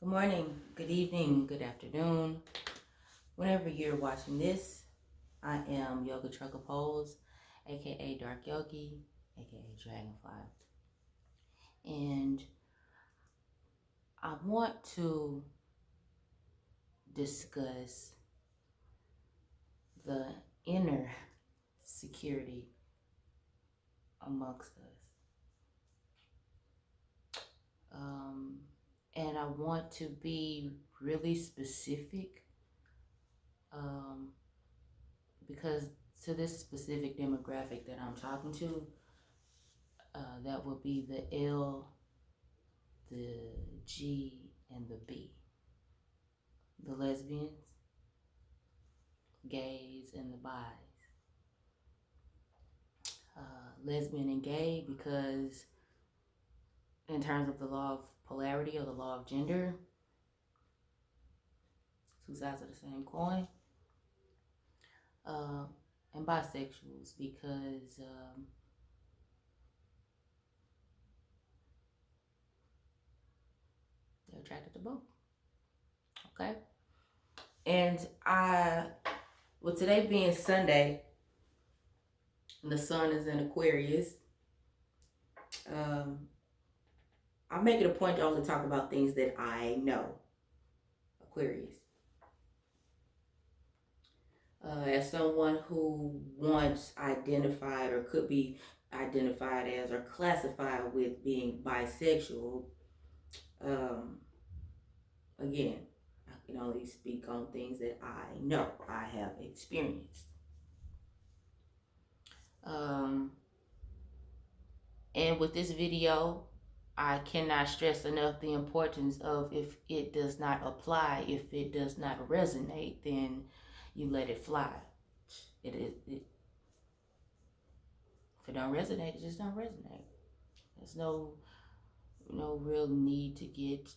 Good morning, good evening, good afternoon. Whenever you're watching this, I am Yoga Trucker Pose, aka DarkYogi, aka Dragonfly. And I want to discuss the inner security amongst us. And I want to be really specific because to this specific demographic that I'm talking to, that would be the L, the G, and the B. The lesbians, gays, and the bis. Lesbian and gay because in terms of the law of polarity or the law of gender, two sides of the same coin. And bisexuals because they're attracted to both. Okay? And with today being Sunday, and the sun is in Aquarius, I make it a point to only talk about things that I know. Aquarius. As someone who once identified or could be identified as or classified with being bisexual, again, I can only speak on things that I know, I have experienced. And with this video, I cannot stress enough the importance of if it does not apply, if it does not resonate, then you let it fly. If it don't resonate, it just don't resonate. There's no real need to get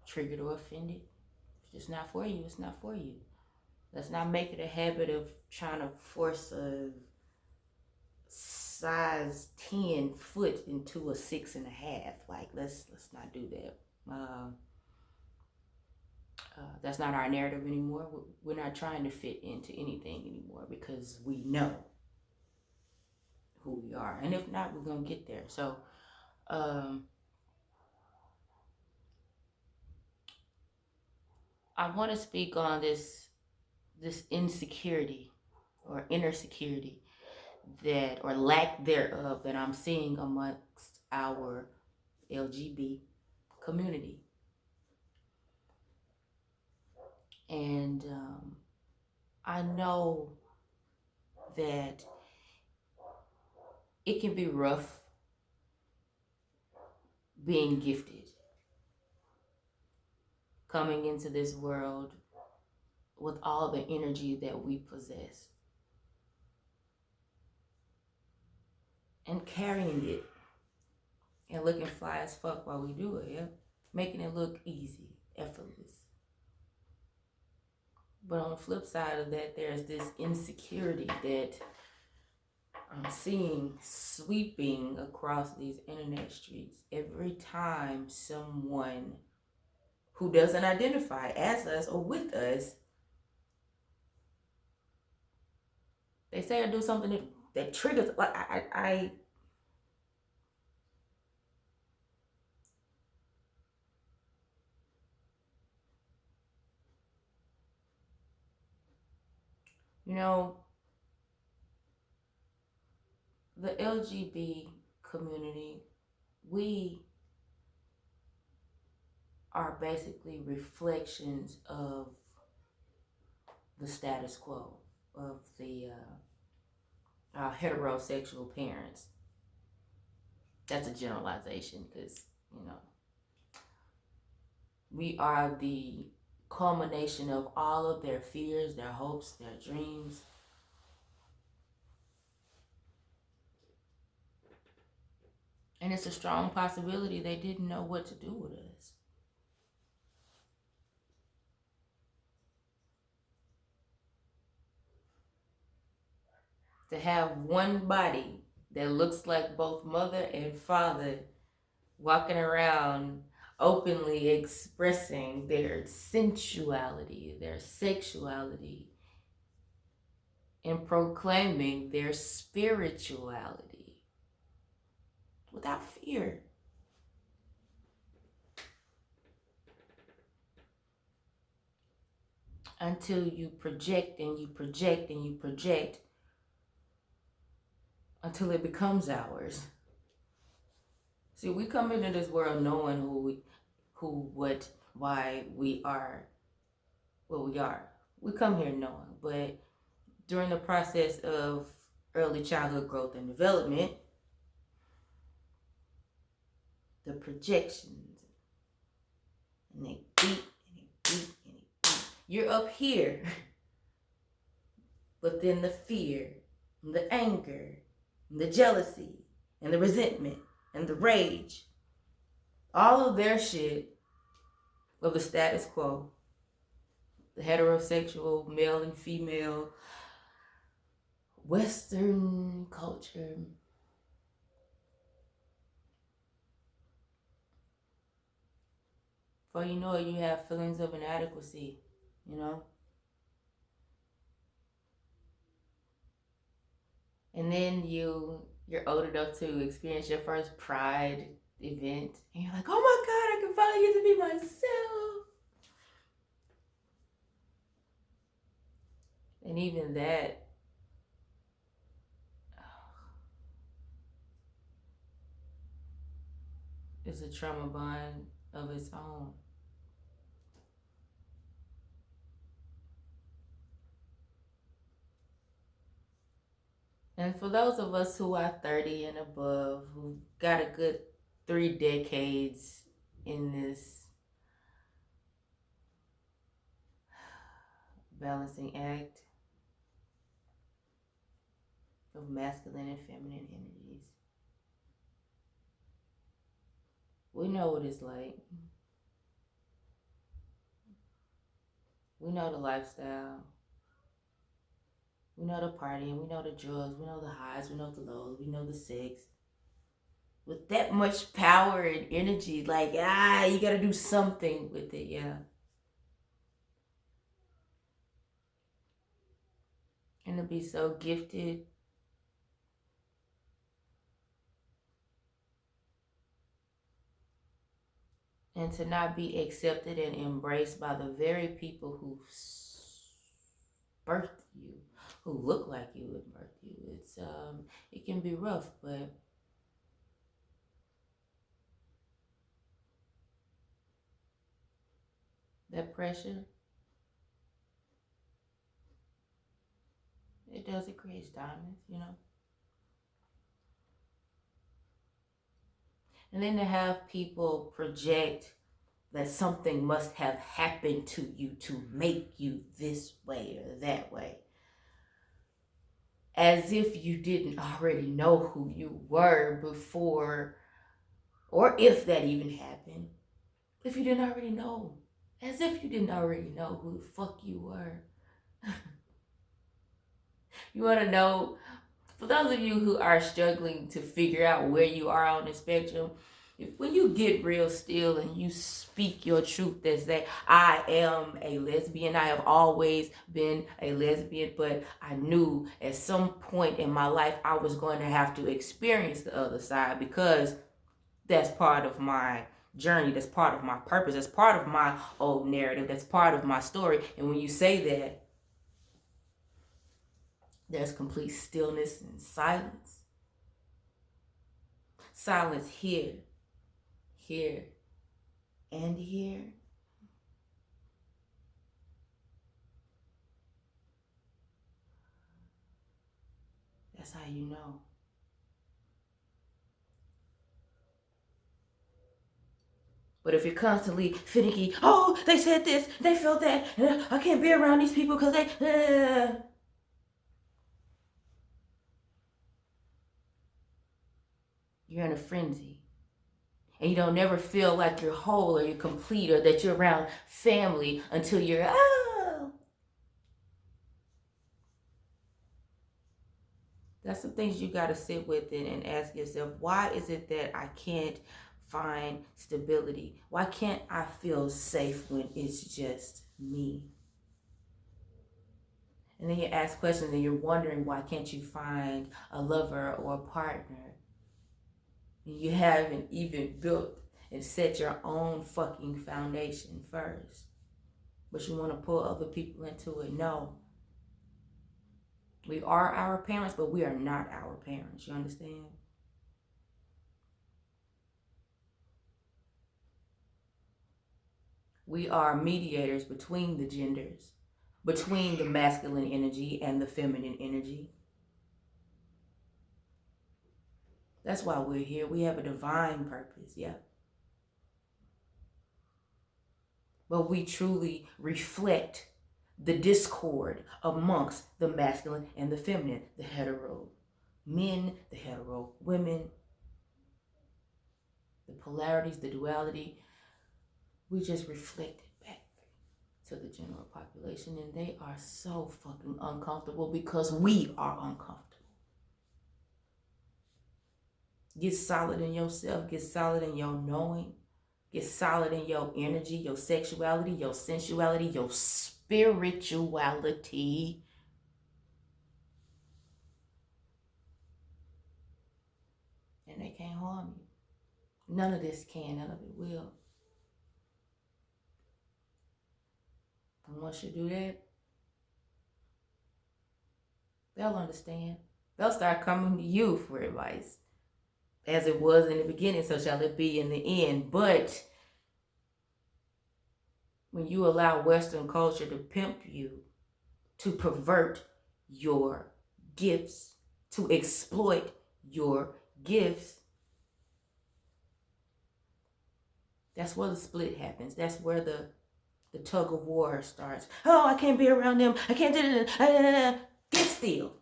triggered or offended. If it's not for you, it's not for you. Let's not make it a habit of trying to force a size 10 foot into a 6.5. Like let's not do that. That's not our narrative anymore. We're not trying to fit into anything anymore because we know who we are, and if not, we're gonna get there. So I want to speak on this insecurity or inner security that, or lack thereof, that I'm seeing amongst our LGB community. And I know that it can be rough being gifted, coming into this world with all the energy that we possess and carrying it and looking fly as fuck while we do it, yeah? Making it look easy, effortless. But on the flip side of that, there's this insecurity that I'm seeing sweeping across these internet streets every time someone who doesn't identify as us or with us, they say or do something that triggers, like I you know, the LGB community, we are basically reflections of the status quo of the heterosexual parents. That's a generalization because, we are the culmination of all of their fears, their hopes, their dreams. And it's a strong possibility they didn't know what to do with us. To have one body that looks like both mother and father walking around openly expressing their sensuality, their sexuality, and proclaiming their spirituality without fear. Until you project and you project and you project until it becomes ours. See, we come into this world knowing what, why we are what we are. We come here knowing, but during the process of early childhood growth and development, the projections, and they beat and they beat and they beat. You're up here, but then the fear, and the anger, and the jealousy, and the resentment, and the rage, all of their shit of the status quo, the heterosexual male and female Western culture. For you know it, you have feelings of inadequacy, you know? And then you're old enough to experience your first pride event, and you're like, oh my God, I can finally get to be myself. And even that, is a trauma bond of its own. And for those of us who are 30 and above, who got a good 3 decades in this balancing act of masculine and feminine energies, we know what it's like. We know the lifestyle. We know the partying, we know the drugs, we know the highs, we know the lows, we know the sex. With that much power and energy, like, you gotta do something with it, yeah. And to be so gifted and to not be accepted and embraced by the very people who birthed you, who look like you and birthed you. It can be rough, but that pressure, it creates diamonds, you know. And then to have people project that something must have happened to you to make you this way or that way, as if you didn't already know who you were before, or if that even happened. If you didn't already know, as if you didn't already know who the fuck you were. You want to know, for those of you who are struggling to figure out where you are on the spectrum, when you get real still and you speak your truth, that say, I am a lesbian, I have always been a lesbian, but I knew at some point in my life I was going to have to experience the other side, because that's part of my journey, that's part of my purpose, that's part of my old narrative, that's part of my story. And when you say that, there's complete stillness and silence. Silence here, here, and here. That's how you know. But if you're constantly finicky, oh, they said this, they felt that, I can't be around these people because they... You're in a frenzy. And you don't never feel like you're whole or you're complete or that you're around family until you're, That's some things you got to sit with and ask yourself, why is it that I can't find stability? Why can't I feel safe when it's just me? And then you ask questions and you're wondering, why can't you find a lover or a partner? You haven't even built and set your own fucking foundation first. But you want to pull other people into it. No. We are our parents, but we are not our parents. You understand? We are mediators between the genders, between the masculine energy and the feminine energy. That's why we're here. We have a divine purpose, yeah. But we truly reflect the discord amongst the masculine and the feminine, the hetero men, the hetero women, the polarities, the duality. We just reflect it back to the general population, and they are so fucking uncomfortable because we are uncomfortable. Get solid in yourself, get solid in your knowing, get solid in your energy, your sexuality, your sensuality, your spirituality. And they can't harm you. None of this can, none of it will. And once you do that, they'll understand. They'll start coming to you for advice. As it was in the beginning, so shall it be in the end. But when you allow Western culture to pimp you, to pervert your gifts, to exploit your gifts, that's where the split happens. That's where the tug of war starts. Oh, I can't be around them. I can't do it. Get still.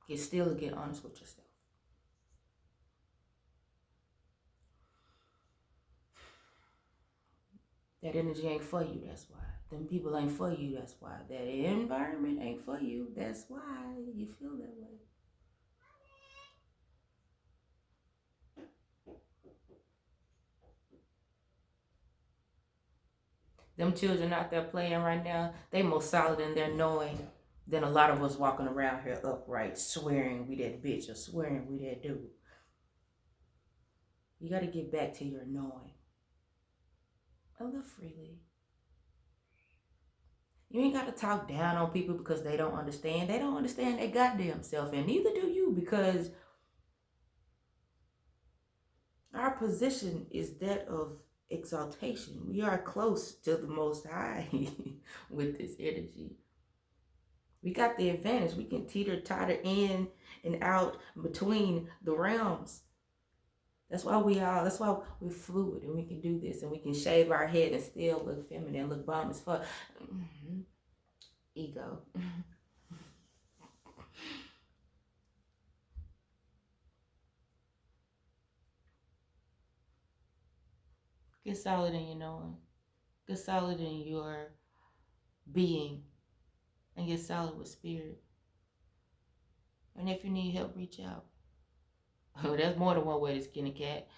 Get still and get honest with yourself. That energy ain't for you, that's why. Them people ain't for you, that's why. That environment ain't for you, that's why you feel that way. Them children out there playing right now, they more solid in their knowing than a lot of us walking around here upright, swearing we that bitch or swearing we that dude. You got to get back to your knowing. And live freely. You ain't got to talk down on people because they don't understand. They don't understand their goddamn self, and neither do you, because our position is that of exaltation. We are close to the Most High with this energy. We got the advantage. We can teeter-totter in and out between the realms. That's why we're fluid, and we can do this, and we can shave our head and still look feminine, look bomb as fuck. Ego. Get solid in your knowing. Get solid in your being. And get solid with spirit. And if you need help, reach out. Oh, there's more than one way to skin a cat.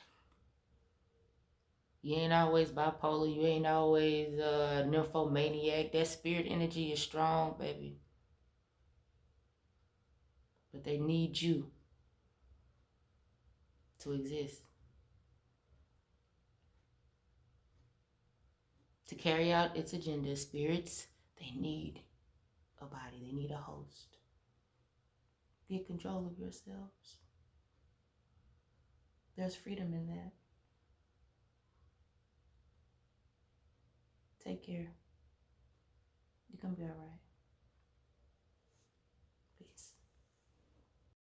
You ain't always bipolar. You ain't always nymphomaniac. That spirit energy is strong, baby. But they need you to exist. To carry out its agenda, spirits, they need a body. They need a host. Get control of yourselves. There's freedom in that. Take care. You're going to be all right.